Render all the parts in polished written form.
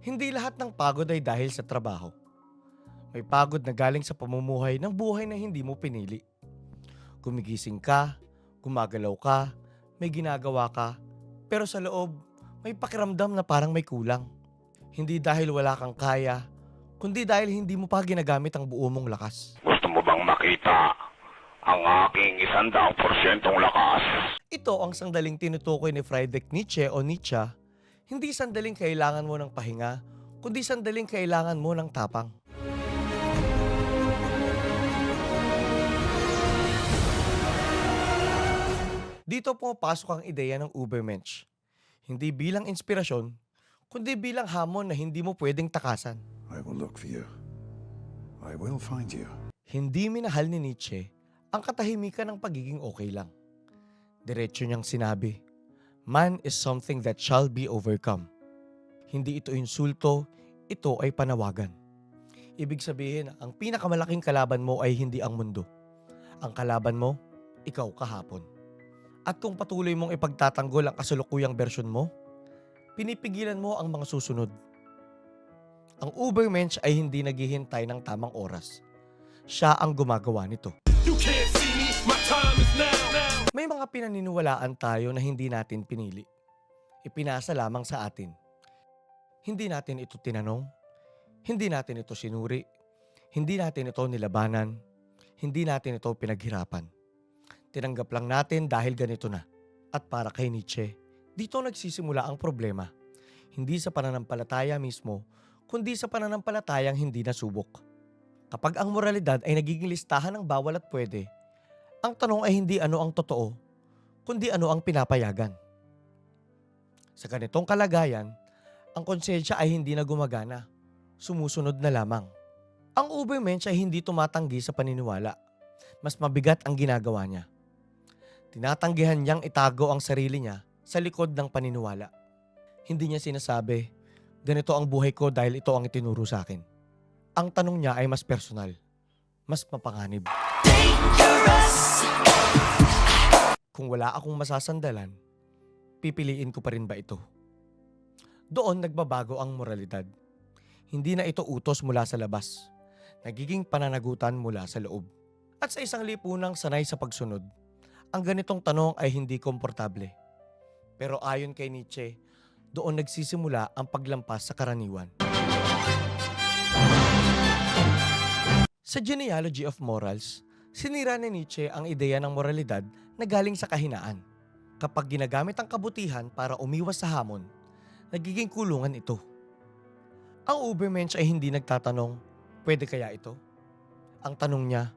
Hindi lahat ng pagod ay dahil sa trabaho. May pagod na galing sa pamumuhay ng buhay na hindi mo pinili. Gumigising ka, gumagalaw ka, may ginagawa ka, pero sa loob, may pakiramdam na parang may kulang. Hindi dahil wala kang kaya, kundi dahil hindi mo pa ginagamit ang buo mong lakas. Gusto mo bang makita ang aking 100% lakas? Ito ang sandaling tinutukoy ni Friedrich Nietzsche o Nietzsche, hindi sandaling kailangan mo ng pahinga, kundi sandaling kailangan mo ng tapang. Dito pumapasok ang ideya ng Ubermensch. Hindi bilang inspirasyon, kundi bilang hamon na hindi mo pwedeng takasan. I will look for you. I will find you. Hindi minahal ni Nietzsche ang katahimikan ng pagiging okay lang. Diretso niyang sinabi, man is something that shall be overcome. Hindi ito insulto, ito ay panawagan. Ibig sabihin, ang pinakamalaking kalaban mo ay hindi ang mundo. Ang kalaban mo, ikaw kahapon. At kung patuloy mong ipagtatanggol ang kasalukuyang bersyon mo, pinipigilan mo ang mga susunod. Ang Ubermensch ay hindi naghihintay ng tamang oras. Siya ang gumagawa nito. May mga pinaniniwalaan tayo na hindi natin pinili. Ipinasa lamang sa atin. Hindi natin ito tinanong, hindi natin ito sinuri, hindi natin ito nilabanan, hindi natin ito pinaghirapan. Tinanggap lang natin dahil ganito na. At para kay Nietzsche, dito nagsisimula ang problema. Hindi sa pananampalataya mismo, kundi sa pananampalatayang hindi nasubok. Kapag ang moralidad ay nagiging listahan ng bawal at pwede, ang tanong ay hindi ano ang totoo, kundi ano ang pinapayagan. Sa ganitong kalagayan, ang konsensya ay hindi na gumagana, sumusunod na lamang. Ang Ubermensch ay hindi tumatanggi sa paniniwala. Mas mabigat ang ginagawa niya. Tinatanggihan niyang itago ang sarili niya sa likod ng paniniwala. Hindi niya sinasabi, ganito ang buhay ko dahil ito ang itinuro sa akin. Ang tanong niya ay mas personal, mas mapanganib. Kung wala akong masasandalan, pipiliin ko pa rin ba ito? Doon nagbabago ang moralidad. Hindi na ito utos mula sa labas. Nagiging pananagutan mula sa loob. At sa isang lipunang sanay sa pagsunod, ang ganitong tanong ay hindi komportable. Pero ayon kay Nietzsche, doon nagsisimula ang paglampas sa karaniwan. Sa Genealogy of Morals, sinira ni Nietzsche ang ideya ng moralidad na galing sa kahinaan. Kapag ginagamit ang kabutihan para umiwas sa hamon, nagiging kulungan ito. Ang Ubermensch ay hindi nagtatanong, pwede kaya ito? Ang tanong niya,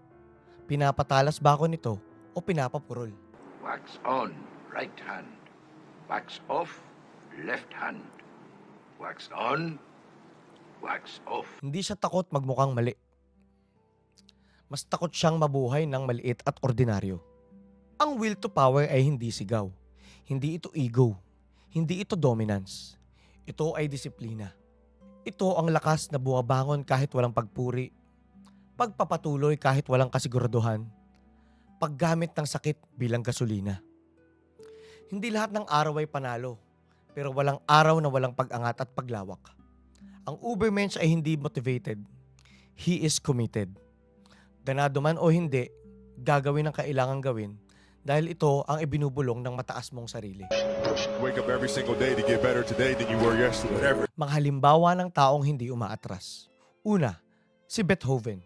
pinapatalas ba ako nito o pinapapurol? Wax on, right hand. Wax off, left hand. Wax on, wax off. Hindi siya takot magmukhang mali. Mas takot siyang mabuhay ng maliit at ordinaryo. Ang will to power ay hindi sigaw. Hindi ito ego. Hindi ito dominance. Ito ay disiplina. Ito ang lakas na bumabangon kahit walang pagpuri. Pagpapatuloy kahit walang kasiguraduhan. Paggamit ng sakit bilang gasolina. Hindi lahat ng araw ay panalo, pero walang araw na walang pag-angat at paglawak. Ang Ubermensch ay hindi motivated. He is committed. Ganado man o hindi, gagawin ang kailangang gawin dahil ito ang ibinubulong ng mataas mong sarili. Wake up every single day to get better today than you were yesterday. Whatever. Mga halimbawa ng taong hindi umaatras. Una, si Beethoven.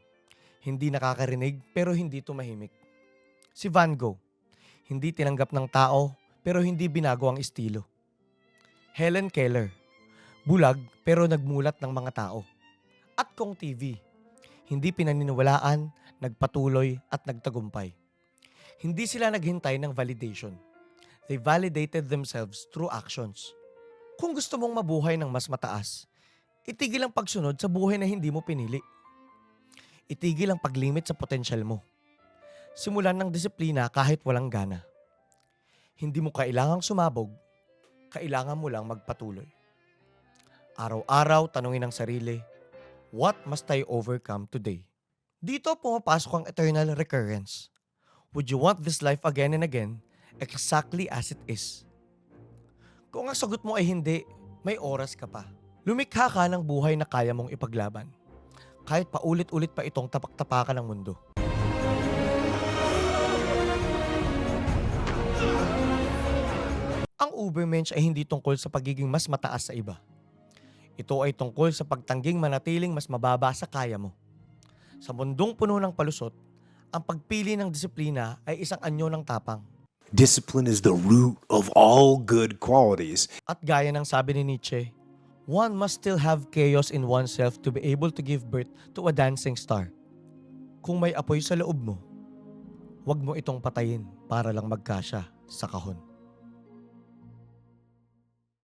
Hindi nakakarinig pero hindi tumahimik. Si Van Gogh. Hindi tinanggap ng tao pero hindi binago ang estilo. Helen Keller. Bulag pero nagmulat ng mga tao. At Kong TV. Hindi pinaniniwalaan, nagpatuloy at nagtagumpay. Hindi sila naghintay ng validation. They validated themselves through actions. Kung gusto mong mabuhay ng mas mataas, itigil ang pagsunod sa buhay na hindi mo pinili. Itigil ang paglimit sa potensyal mo. Simulan ng disiplina kahit walang gana. Hindi mo kailangang sumabog, kailangan mo lang magpatuloy. Araw-araw tanungin ang sarili, what must I overcome today? Dito pumapasok ang eternal recurrence. Would you want this life again and again, exactly as it is? Kung ang sagot mo ay hindi, may oras ka pa. Lumikha ka ng buhay na kaya mong ipaglaban. Kahit paulit-ulit pa itong tapak-tapakan ng mundo. Ang Ubermensch ay hindi tungkol sa pagiging mas mataas sa iba. Ito ay tungkol sa pagtangging manatiling mas mababa sa kaya mo. Sa mundong puno ng palusot, ang pagpili ng disiplina ay isang anyo ng tapang. Discipline is the root of all good qualities. At gaya ng sabi ni Nietzsche, one must still have chaos in oneself to be able to give birth to a dancing star. Kung may apoy sa loob mo, huwag mo itong patayin para lang magkasya sa kahon.